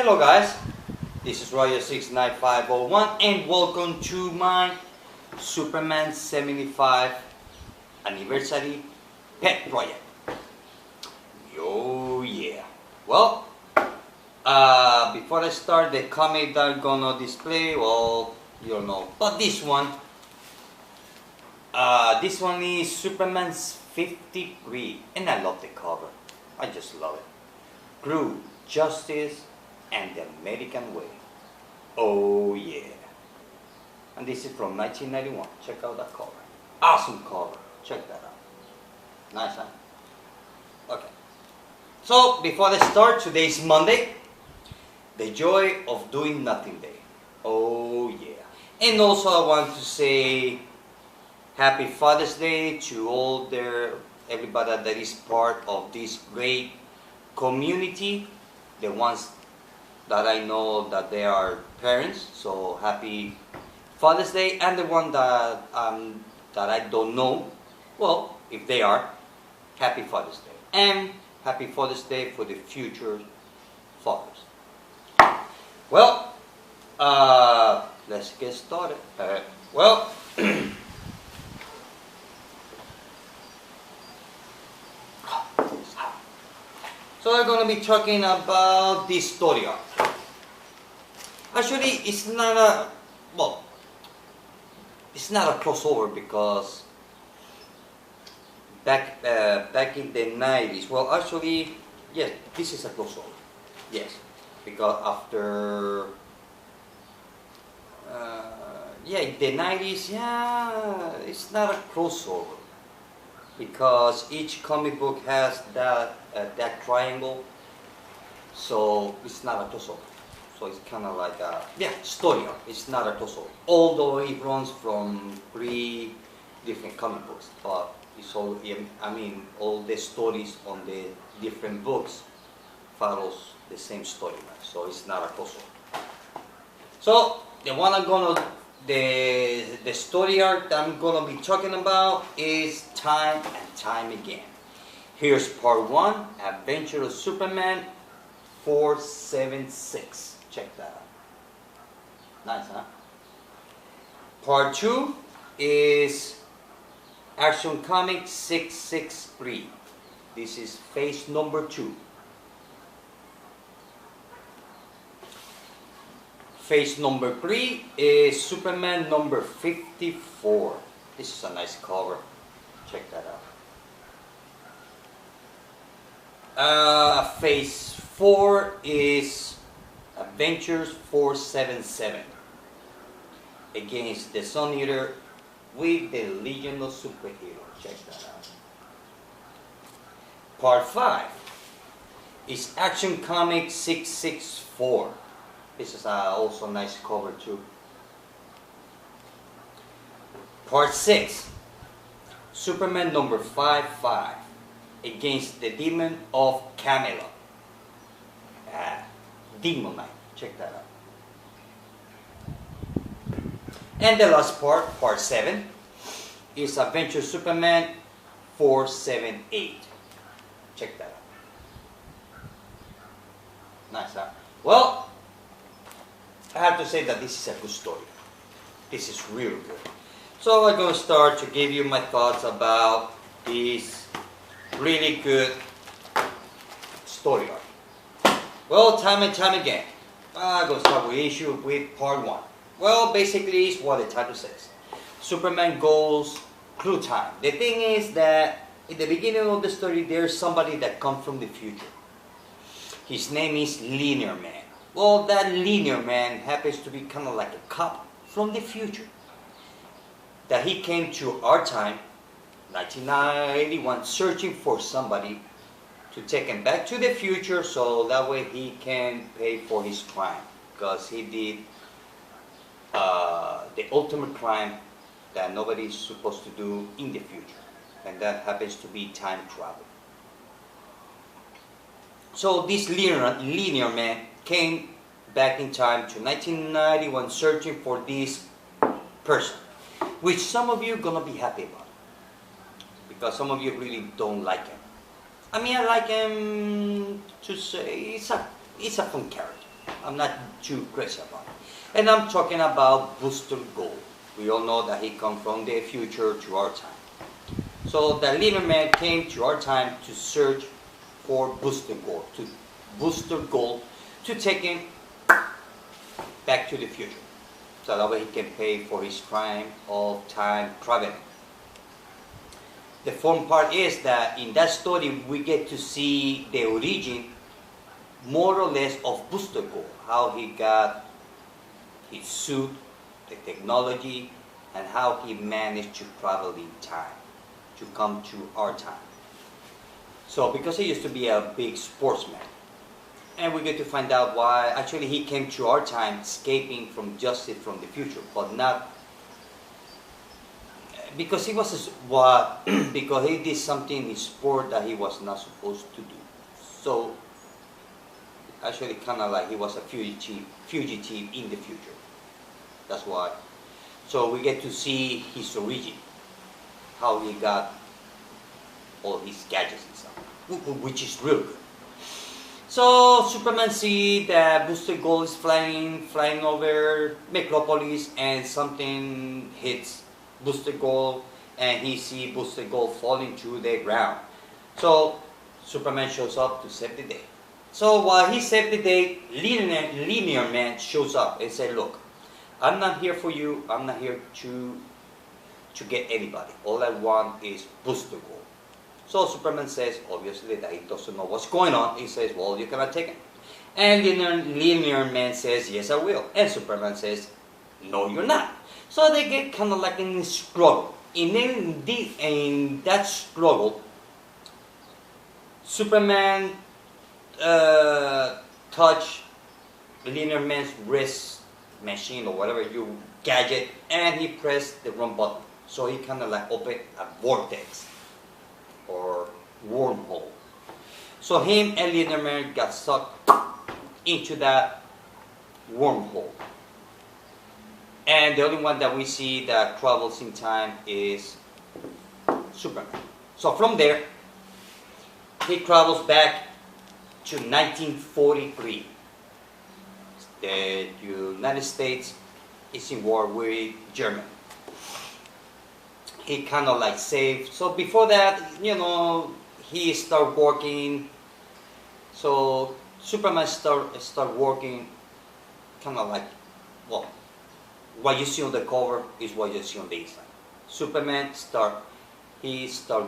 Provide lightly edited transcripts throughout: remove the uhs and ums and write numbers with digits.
Hello guys, this is Roger69501 and welcome to my Superman 75 anniversary pet project. Yo yeah. Well, before I start, the comic that I'm gonna display, well, you don't know, but this one is Superman's 53 and I love the cover. I just love it. Thru, Justice, and the American Way. Oh yeah. And this is from 1991. Check out that cover. Awesome cover. Check that out. Nice, huh? Okay. So, before I start, today is Monday. The joy of doing nothing day. Oh yeah. And also I want to say Happy Father's Day to everybody that is part of this great community. The ones that I know that they are parents, so happy Father's Day, and the one that I don't know, well, if they are, happy Father's Day, and happy Father's Day for the future fathers. Well, let's get started. Well. So we're going to be talking about this story arc. Actually, it's not a crossover because back in the 90s. Well, actually, yes, this is a crossover. Yes, because after in the 90s, yeah, it's not a crossover. Because each comic book has that triangle, so it's not a crossover. So it's kind of like a story arc. It's not a crossover, although it runs from 3 different comic books. But it's all all the stories on the different books follows the same storyline. So it's not a crossover. So the story arc that I'm gonna be talking about is Time and Time Again. Here's part 1, Adventure of Superman 476. Check that out. Nice, huh? Part 2 is Action Comic 663. This is phase number 2. Phase number 3 is Superman number 54. This is a nice cover. Check that out. Phase 4 is Adventures 477 against the Sun Eater with the Legion of Superheroes. Check that out. Part 5 is Action Comic 664. This is also a nice cover too. Part 6, Superman number 55 against the Demon of Camelot. Demon Knight, check that out. And the last part, part 7, is Adventure Superman 478. Check that out. Nice, huh? Well, I have to say that this is a good story. This is real good. So I'm going to start to give you my thoughts about this really good story arc. Well, Time and Time Again. I'm going to start with part 1. Well, basically it's what the title says. Superman goes through time. The thing is that in the beginning of the story there's somebody that comes from the future. His name is Linear Man. Well, that Linear Man happens to be kind of like a cop from the future. That he came to our time, 1991, searching for somebody to take him back to the future so that way he can pay for his crime. Because he did the ultimate crime that nobody is supposed to do in the future. And that happens to be time travel. So this linear man came back in time to 1991 searching for this person, which some of you are gonna be happy about, because some of you really don't like him. I mean, I like him to say it's a fun character. I'm not too crazy about it. And I'm talking about Booster Gold. We all know that he come from the future to our time. So the little man came to our time to search for Booster Gold to take him back to the future. So that way he can pay for his crime of time traveling. The fun part is that in that story we get to see the origin, more or less, of Booster Gold, how he got his suit, the technology, and how he managed to travel in time, to come to our time. So because he used to be a big sportsman, and we get to find out why actually he came to our time escaping from justice from the future, but not because he was because he did something in sport that he was not supposed to do. So actually kind of like he was a fugitive in the future. That's why. So we get to see his origin, how he got all his gadgets and stuff, which is real good. So Superman see that Booster Gold is flying over Metropolis, and something hits Booster Gold, and he see Booster Gold falling to the ground. So Superman shows up to save the day. So while he saved the day, Linear Man shows up and said, "Look, I'm not here for you. I'm not here to get anybody. All I want is Booster Gold." So Superman says, obviously, that he doesn't know what's going on. He says, "Well, you cannot take it." And Linear Man says, "Yes, I will." And Superman says, "No, you're not." So they get kind of like in a struggle. In that struggle, Superman touched Linear Man's wrist machine or whatever you gadget, and he pressed the wrong button. So he kind of like opened a vortex or wormhole. So him and Linear Man got sucked into that wormhole. And the only one that we see that travels in time is Superman. So from there, he travels back to 1943. The United States is in war with Germany. He kind of like saved. So before that, he started working. So Superman start working kind of like, well, what you see on the cover is what you see on the inside. Superman start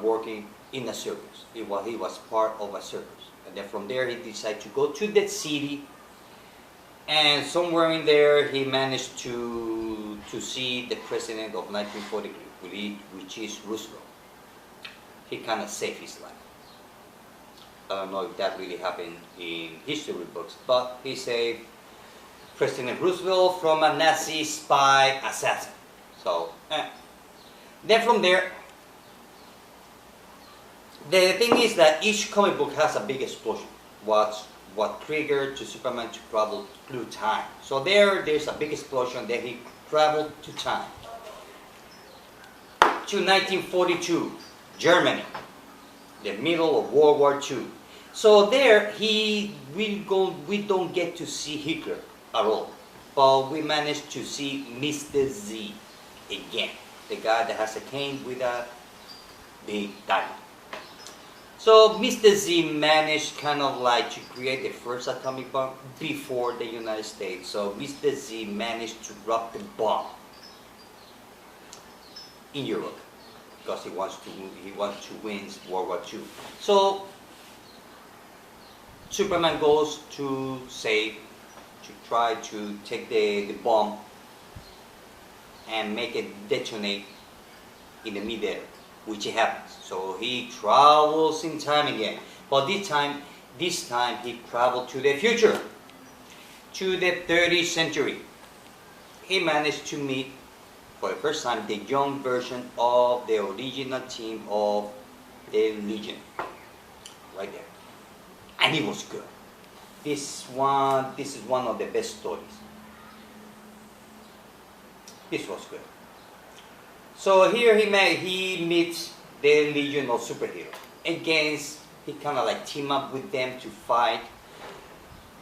working in a circus. He was part of a circus. And then from there he decided to go to the city, and somewhere in there he managed to see the president of 1943, which is Roosevelt. He kind of saved his life. I don't know if that really happened in history books, but he saved President Roosevelt from a Nazi spy assassin. So, then from there, the thing is that each comic book has a big explosion. What triggered to Superman to travel through time. So there's a big explosion. Then he traveled to time to 1942, Germany, the middle of World War II. So there we don't get to see Hitler at all, but we managed to see Mr. Z again, the guy that has a cane with a big diamond. So Mr. Z managed kind of like to create the first atomic bomb before the United States. So Mr. Z managed to drop the bomb in Europe because he wants to win World War II. So Superman goes to try to take the bomb and make it detonate in the midair, which it happens. So he travels in time again, but this time he traveled to the future, to the 30th century. He managed to meet for the first time the young version of the original team of the Legion, right there, and it was good. This is one of the best stories. This was good. So here he meets the Legion of Superheroes. He kind of like team up with them to fight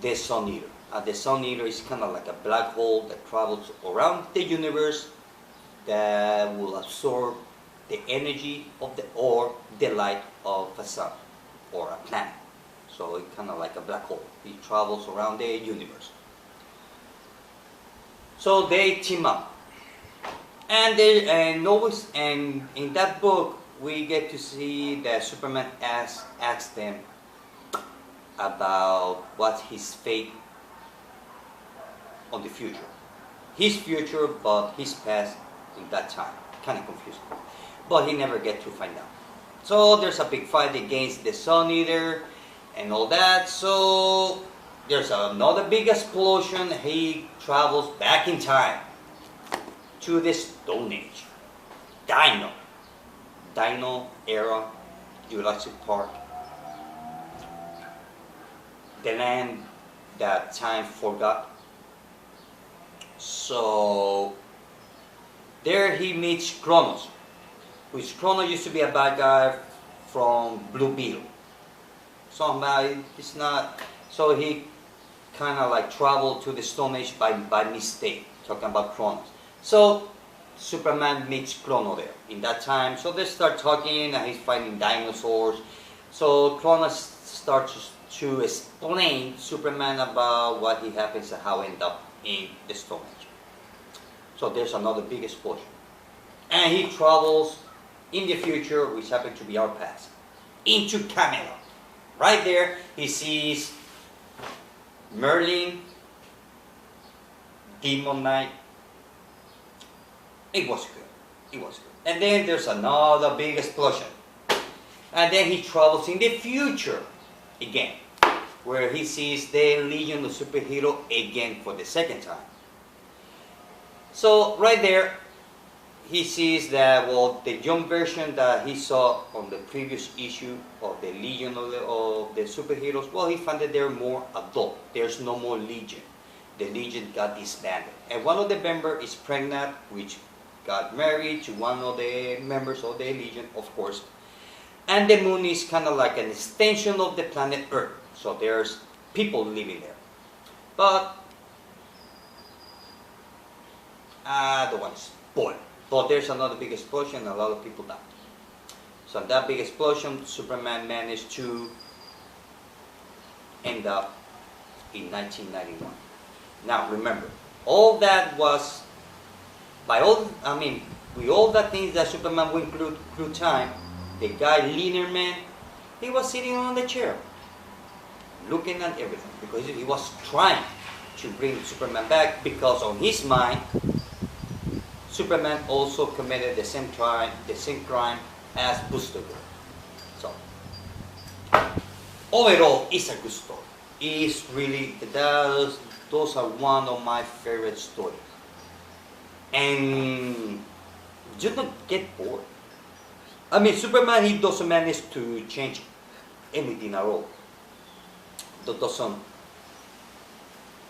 the Sun Eater. The Sun Eater is kind of like a black hole that travels around the universe that will absorb the energy of the light of a sun or a planet. So it's kind of like a black hole. It travels around the universe. So they team up, and in that book we get to see that Superman asks them about what's his fate on the future. His future, but his past in that time. Kind of confusing. But he never get to find out. So there's a big fight against the Sun Eater and all that. So there's another big explosion. He travels back in time to the Stone Age. Dino era, Jurassic Park. The land that time forgot. So there he meets Kronos, which Kronos used to be a bad guy from Blue Beetle. Somebody, it's not, so he kind of like traveled to the Stone Age by mistake, talking about Kronos. So Superman meets Kronos there in that time. So they start talking and he's fighting dinosaurs. So Kronos starts to explain Superman about what he happens and how he ended up in the Stone Age. So there's another big explosion. And he travels in the future, which happens to be our past, into Camelot. Right there, he sees Merlin, Demon Knight. It was good. It was good. And then there's another big explosion. And then he travels in the future again, where he sees the Legion of Superheroes again for the second time. So right there, he sees that, well, the young version that he saw on the previous issue of the Legion of the Superheroes, well, he found that they're more adult. There's no more Legion. The Legion got disbanded. And one of the members is pregnant, which got married to one of the members of the Legion, of course. And the moon is kind of like an extension of the planet Earth. So there's people living there. But I don't want to spoil. But there's another big explosion and a lot of people died. So in that big explosion, Superman managed to end up in 1991. Now remember, all that was, with all the things that Superman went through time, the guy, Linear Man, he was sitting on the chair, looking at everything, because he was trying to bring Superman back, because on his mind, Superman also committed the same crime as Booster Gold. So, overall, it's a good story. It's really, those are one of my favorite stories. And you don't get bored. I mean, Superman, he doesn't manage to change anything at all. That doesn't,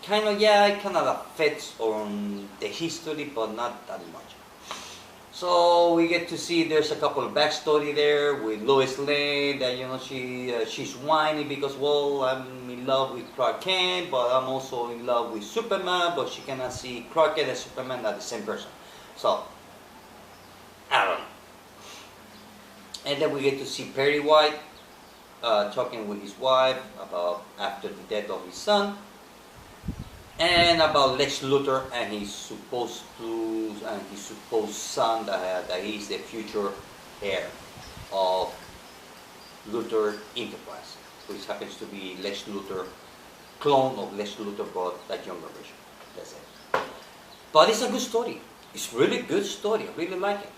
it kind of affects on the history, but not that much. So we get to see there's a couple of backstory there with Lois Lane, that she's whining because, well, I'm in love with Clark Kent, but I'm also in love with Superman, but she cannot see Clark Kent and Superman are the same person. So I don't know. And then we get to see Perry White talking with his wife about after the death of his son, and about Lex Luthor and his supposed son that he's the future heir of Luthor Enterprise, which happens to be Lex Luthor, clone of Lex Luthor, but that younger version. That's it. But it's a good story. It's really good story. I really like it.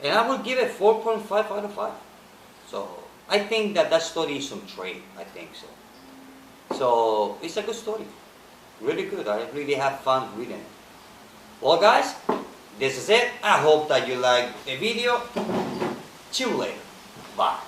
And I will give it 4.5 out of 5. So I think that story is on trade. I think so. So it's a good story. Really good. I really have fun reading it. Well, guys, this is it. I hope that you liked the video. See you later. Bye.